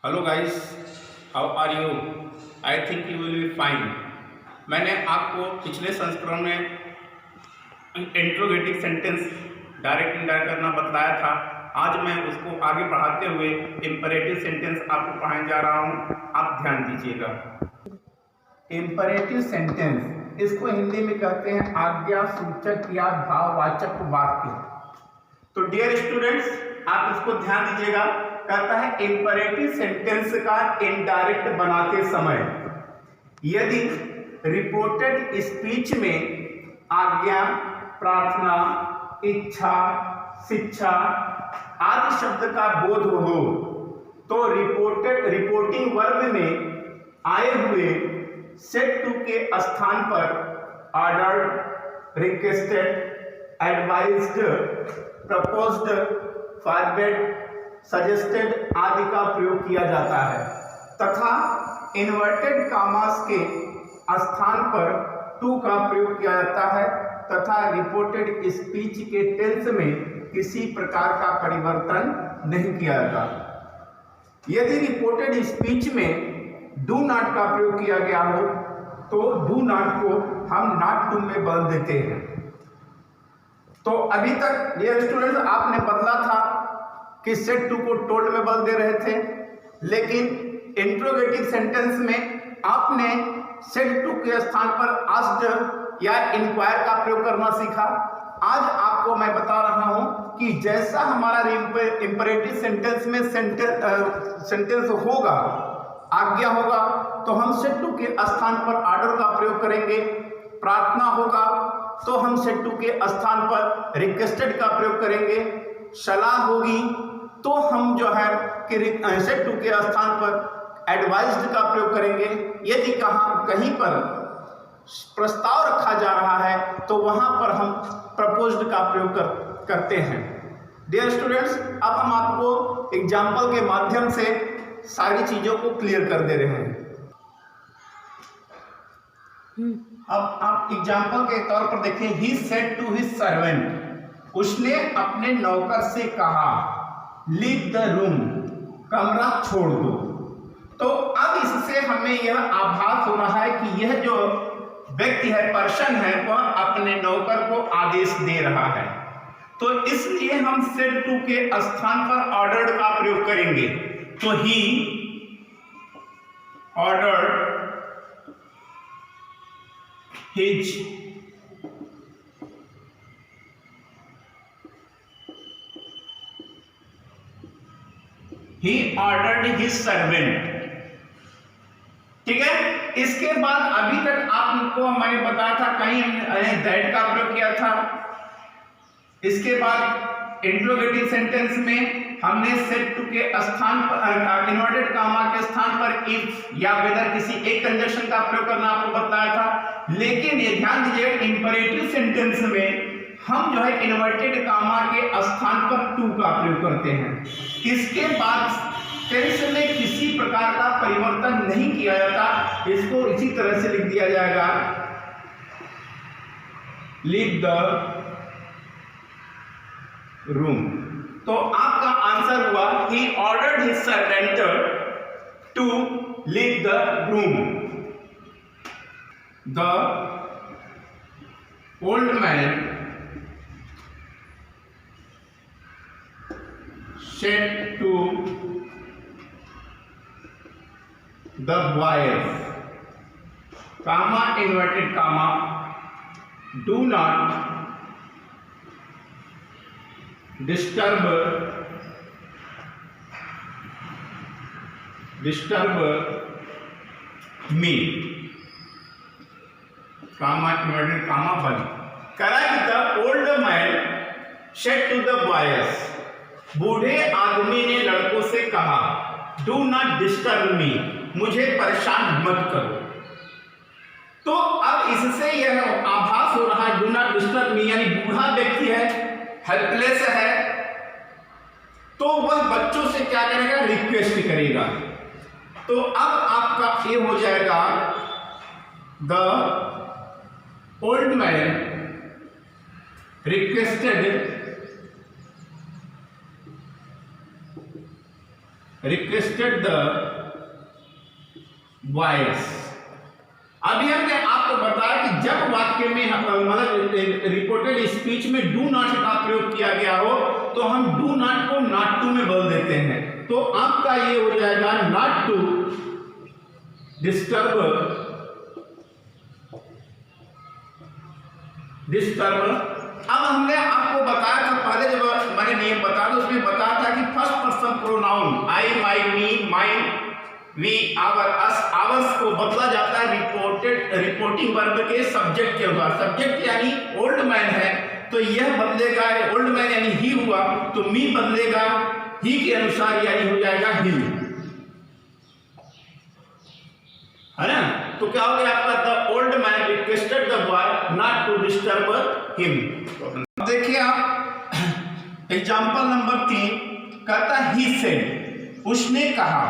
Hello guys, how are you? I think you will be fine. मैंने आपको पिछले संस्करण में इंट्रोगेटिव सेंटेंस डायरेक्ट इनडायरेक्ट करना बतलाया था। आज मैं उसको आगे बढ़ाते हुए इंपरेटिव सेंटेंस आपको पढ़ाने जा रहा हूँ। आप ध्यान दीजिएगा। इंपरेटिव सेंटेंस, इसको हिंदी में कहते हैं आज्ञा सूचक या भाववाचक वाक्य। तो डियर स्टूडेंट्स, आप इसको ध्यान दीजिएगा। कहता है इंपरेटिव सेंटेंस का इनडायरेक्ट बनाते समय यदि रिपोर्टेड स्पीच में आज्ञा, प्रार्थना, इच्छा, शिक्षा आदि शब्द का बोध हो तो रिपोर्टिंग वर्ब में आए हुए सेड टू के स्थान पर ordered, requested, advised, proposed, forward, suggested आदि का प्रयोग किया जाता है तथा इन्वर्टेड कामास के स्थान पर टू का प्रयोग किया जाता है तथा रिपोर्टेड स्पीच के टेंस में किसी प्रकार का परिवर्तन नहीं किया जाता। यदि रिपोर्टेड स्पीच में डू नॉट का प्रयोग किया गया हो तो डू नॉट को हम नॉट टू में बदल देते हैं। तो अभी तक डियर स्टूडेंट्स आपने बदला था कि सेड टू को टोल्ड में बदल दे रहे थे, लेकिन इंट्रोगेटिव सेंटेंस में आपने सेड टू के स्थान पर आस्क्ड या इंक्वायर का प्रयोग करना सीखा। आज आपको मैं बता रहा हूं कि जैसा हमारा इंपरेटिव सेंटेंस में सेंटेंस होगा, आज्ञा होगा, तो हम सेड टू के स्थान पर ऑर्डर का प्रयोग करेंगे। प्रार्थना होगा तो हम सेड टू के स्थान पर रिक्वेस्टेड का प्रयोग करेंगे। सलाह होगी तो हम जो है कि सेड टू के स्थान पर एडवाइज्ड का प्रयोग करेंगे। यदि कहीं पर प्रस्ताव रखा जा रहा है तो वहां पर हम प्रपोज्ड का प्रयोग करते हैं। डियर स्टूडेंट्स, अब हम आपको एग्जाम्पल के माध्यम से सारी चीजों को क्लियर कर दे रहे हैं। अब आप एग्जाम्पल के तौर पर देखें। He said to his servant, उसने अपने नौकर से कहा लीव द रूम, कमरा छोड़ दो। तो अब इससे हमें यह आभास हो रहा है कि यह जो व्यक्ति है, पर्सन है, वह अपने नौकर को आदेश दे रहा है। तो इसलिए हम सेड टू के स्थान पर ऑर्डर्ड का प्रयोग करेंगे। तो ही ऑर्डर्ड हिज सर्वेंट। ठीक है। इसके बाद अभी तक आपको मैंने बताया था, कहीं दैट का प्रयोग किया था। इसके बाद इंट्रोगेटिव सेंटेंस में हमने सेड टू के स्थान पर इन्वर्टेड कामा के स्थान पर इफ या वेदर किसी एक कंजक्शन का प्रयोग करना आपको बताया था। लेकिन ये ध्यान दीजिए, इंपरेटिव सेंटेंस में हम जो है इन्वर्टेड कामा के स्थान पर टू का प्रयोग करते हैं। इसके बाद टेंस में किसी प्रकार का परिवर्तन नहीं किया जाता। इसको इसी तरह से लिख दिया जाएगा, लीव द रूम। तो आपका आंसर हुआ he ordered his servant to leave the room. The old man said to the boys, comma inverted comma, do not disturb me, comma inverted comma बंद। Correct, the old man said to the boys, बूढ़े आदमी ने लड़कों से कहा do not disturb me, मुझे परेशान मत करो। तो अब इससे यह आभास हो रहा है डू नॉट डिस्टर्ब मी, यानी बूढ़ा व्यक्ति है, हेल्पलेस है, तो वह बच्चों से क्या करेगा, रिक्वेस्ट करेगा। तो अब आपका ये हो जाएगा the old man requested requested the voice. अभी हमने आपको बताया कि जब वाक्य में मतलब रिपोर्टेड स्पीच में डू नॉट का प्रयोग किया गया हो तो हम डू नॉट को नॉट टू में बदल देते हैं। तो आपका ये हो जाएगा नॉट टू डिस्टर्ब अब हमने आपको बताया था पहले जब मैंने नियम बताया तो उसमें बताया था कि first person pronoun I, my, me, mine, we, our, us, ours को बदला जाता है रिपोर्टिंग वर्ब के सब्जेक्ट के अनुसार। सब्जेक्ट यानी ओल्ड मैन है तो यह बदलेगा, ओल्ड मैन यानी ही हुआ तो मी बदलेगा ही के अनुसार यानी हो जाएगा ही, है ना। तो क्या हो गया आपका the old man requested the boy not to disturb him. देखिए आप एग्जांपल नंबर 3 कहता ही सेड, उसने कहा,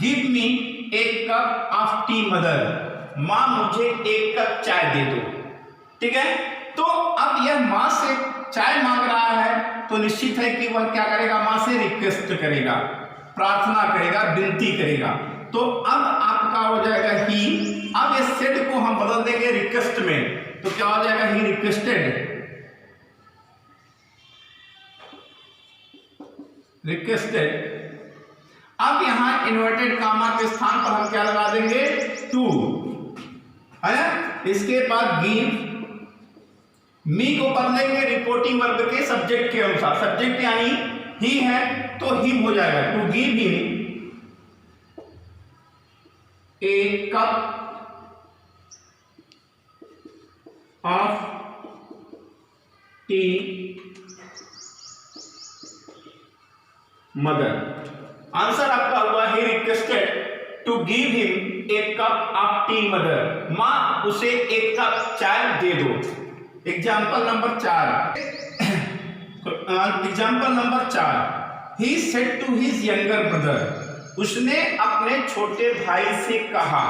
गिव मी एक कप ऑफ टी मदर, माँ मुझे एक कप चाय दे दो। ठीक है, तो अब यह माँ से चाय मांग रहा है तो निश्चित है कि वह क्या करेगा, माँ से रिक्वेस्ट करेगा, प्रार्थना करेगा, विनती करेगा। तो अब आपका हो जाएगा ही। अब इस सेड को हम बदल देंगे रिक्वेस्ट में तो क्या हो जाएगा, ही रिक्वेस्टेड, अब यहां इन्वर्टेड कामा के स्थान पर हम क्या लगा देंगे, टू, है। इसके बाद गिव, मी को बदलेंगे रिपोर्टिंग वर्ब के सब्जेक्ट के अनुसार। सब्जेक्ट यानी ही है तो हिम हो जाएगा, to give him a cup of tea mother. Answer आपका हुआ he requested to give him a cup of tea mother, मां उसे एक कप चाय दे दो। Example number 4, he said to his younger brother, उसने अपने छोटे भाई से कहा,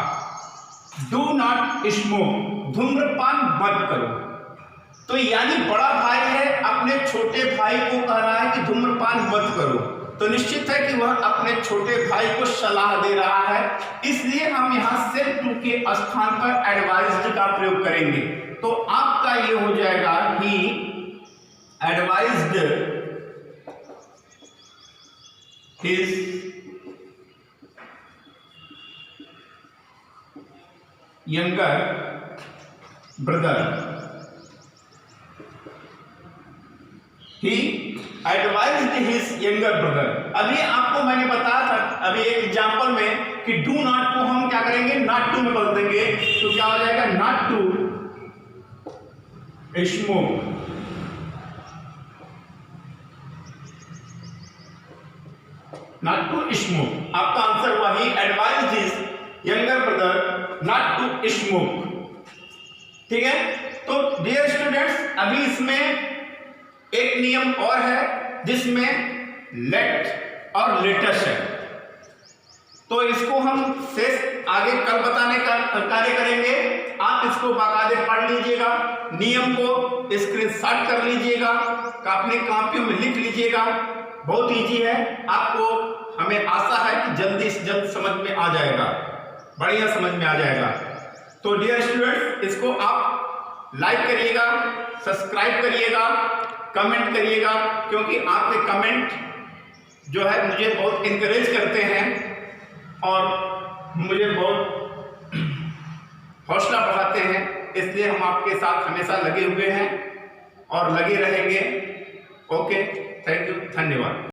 डू नॉट स्मोक, धूम्रपान मत करो। तो यानी बड़ा भाई है अपने छोटे भाई को कह रहा है कि धूम्रपान मत करो, तो निश्चित है कि वह अपने छोटे भाई को सलाह दे रहा है, इसलिए हम यहाँ सेड टू के स्थान पर एडवाइज्ड का प्रयोग करेंगे। तो आपका ये हो जाएगा ही एडवाइज्ड हिज यंगर ब्रदर, ही एडवाइज्ड हिज यंगर ब्रदर। अभी आपको मैंने बताया था अभी एक एग्जांपल में कि डू नॉट को हम क्या करेंगे, नॉट टू में बदल देंगे। तो क्या हो जाएगा, not to smoke, not to smoke. आपका आंसर हुआ ही advised his younger brother not to smoke. ठीक है, तो डियर स्टूडेंट्स अभी इसमें एक नियम और है जिसमें लेट और लेटेस्ट है, तो इसको हम शेष आगे कल बताने का कार्य करेंगे। आप इसको बाकायदे पढ़ लीजिएगा, नियम को स्क्रीनशॉट कर लीजिएगा, अपनी कॉपियों में लिख लीजिएगा, बहुत इजी है। आपको हमें आशा है कि जल्दी से जल्द समझ में आ जाएगा, बढ़िया समझ में आ जाएगा। तो डियर स्टूडेंट्स इसको आप लाइक करिएगा, सब्सक्राइब करिएगा, कमेंट करिएगा, क्योंकि आपके कमेंट जो है मुझे बहुत इनकरेज करते हैं और मुझे बहुत हौसला बढ़ाते हैं, इसलिए हम आपके साथ हमेशा लगे हुए हैं और लगे रहेंगे। ओके, थैंक यू, धन्यवाद।